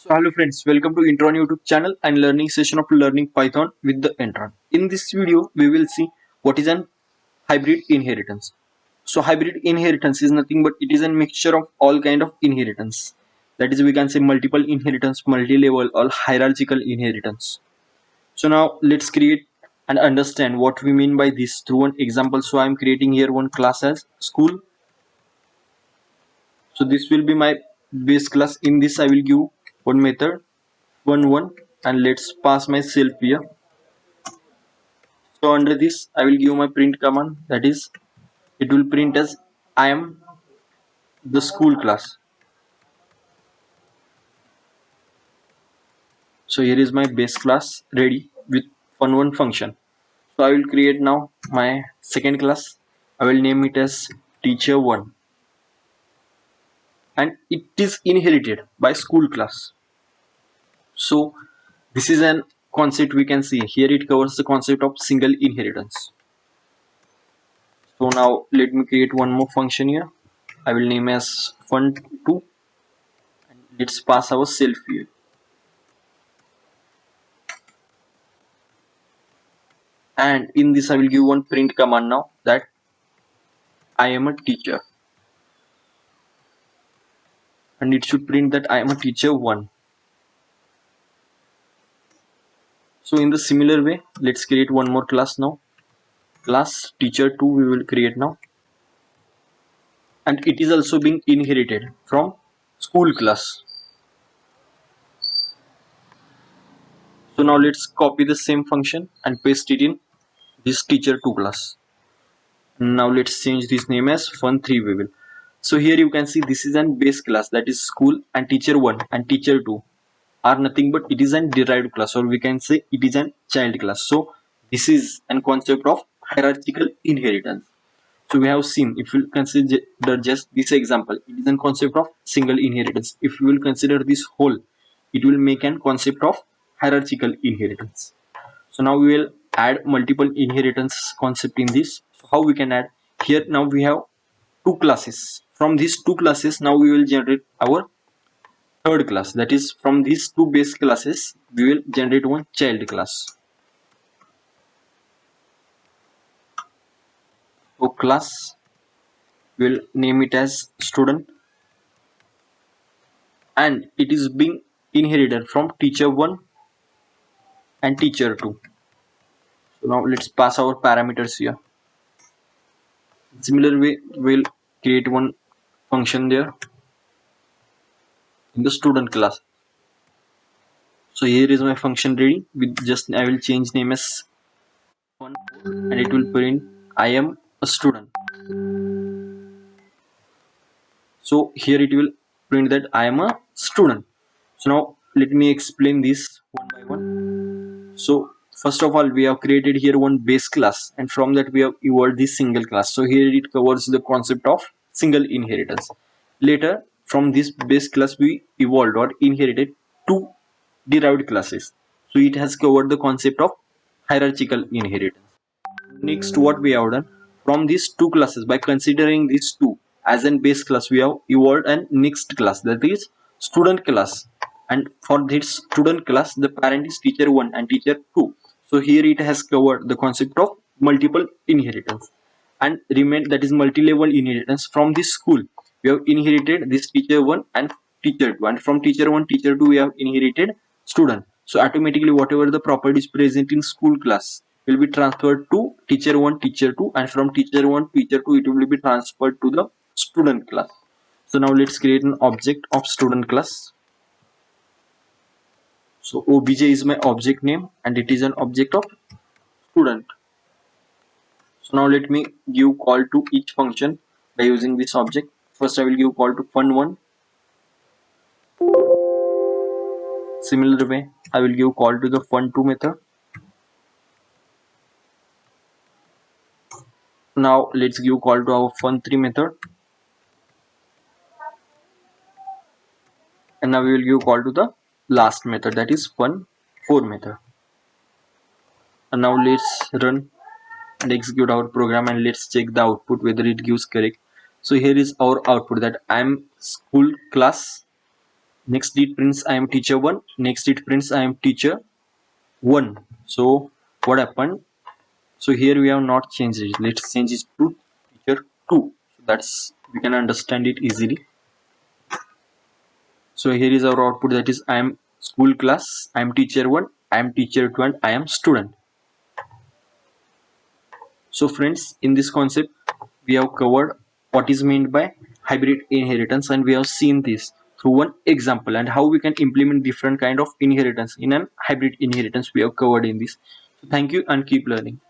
So hello friends, welcome to Intron YouTube channel and learning session of learning Python with the Intron. In this video, we will see what is an hybrid inheritance. So hybrid inheritance is nothing but it is a mixture of all kind of inheritance. That is, we can say multiple inheritance, multi-level or hierarchical inheritance. So now let's create and understand what we mean by this through an example. So I am creating here one class as school. So this will be my base class. In this I will give one method one and let's pass myself here. So under this I will give my print command, that is it will print as I am the school class. So here is my base class ready with fun1 function. So I will create now my second class. I will name it as teacher1 and it is inherited by school class. So this is an concept we can see here. It covers the concept of single inheritance. So now let me create one more function here. I will name as fun2 and let's pass our self here. And in this I will give one print command now, that I am a teacher, and it should print that I am a teacher1. So in the similar way, let's create one more class now. Class teacher2 we will create now, and it is also being inherited from school class. So now let's copy the same function and paste it in this teacher2 class. Now let's change this name as fun3 we will. So here you can see this is an base class, that is school, and teacher1 and teacher2 are nothing but it is an derived class, or we can say it is an child class. So this is an concept of hierarchical inheritance. So we have seen, if you consider just this example, it is a concept of single inheritance. If you will consider this whole, it will make an concept of hierarchical inheritance. So now we will add multiple inheritance concept in this. So how we can add? Here now we have two classes. From these two classes now we will generate our third class, that is from these two base classes we will generate one child class. So class we will name it as student, and it is being inherited from teacher1 and teacher2. So now let's pass our parameters here. Similar way we'll create one function there in the student class. So here is my function ready with just I will change name as fun and it will print I am a student. So here it will print that I am a student. So now let me explain this one by one. So first of all we have created here one base class, and from that we have evolved this single class. So here it covers the concept of single inheritance. Later from this base class we evolved or inherited two derived classes. So it has covered the concept of hierarchical inheritance. Next, what we have done, from these two classes, by considering these two as an base class, we have evolved an next class, that is student class. And for this student class the parent is teacher1 and teacher2. So here it has covered the concept of multiple inheritance, and remain, that is multi-level inheritance. From this school we have inherited this teacher1 and teacher2, and from teacher1 teacher2 we have inherited student. So automatically whatever the properties present in school class will be transferred to teacher1 teacher2, and from teacher1 teacher2 it will be transferred to the student class. So now let's create an object of student class. So obj is my object name and it is an object of student. So now let me give call to each function by using this object. First I will give call to fun1. Similar way I will give call to the fun2 method. Now let's give call to our fun3 method, and now we will give call to the last method, that is fun4 method. And now let's run and execute our program and let's check the output whether it gives correct. So here is our output, that I am school class Next it prints I am teacher 1. Next it prints I am teacher 1. So what happened? So here we have not changed it. Let's change it to teacher 2. So that's, we can understand it easily. So here is our output, that is I am school class, I am teacher 1, I am teacher 2, and I am student. So friends, in this concept we have covered what is meant by hybrid inheritance, and we have seen this through one example, and how we can implement different kind of inheritance in an hybrid inheritance we have covered in this. So thank you and keep learning.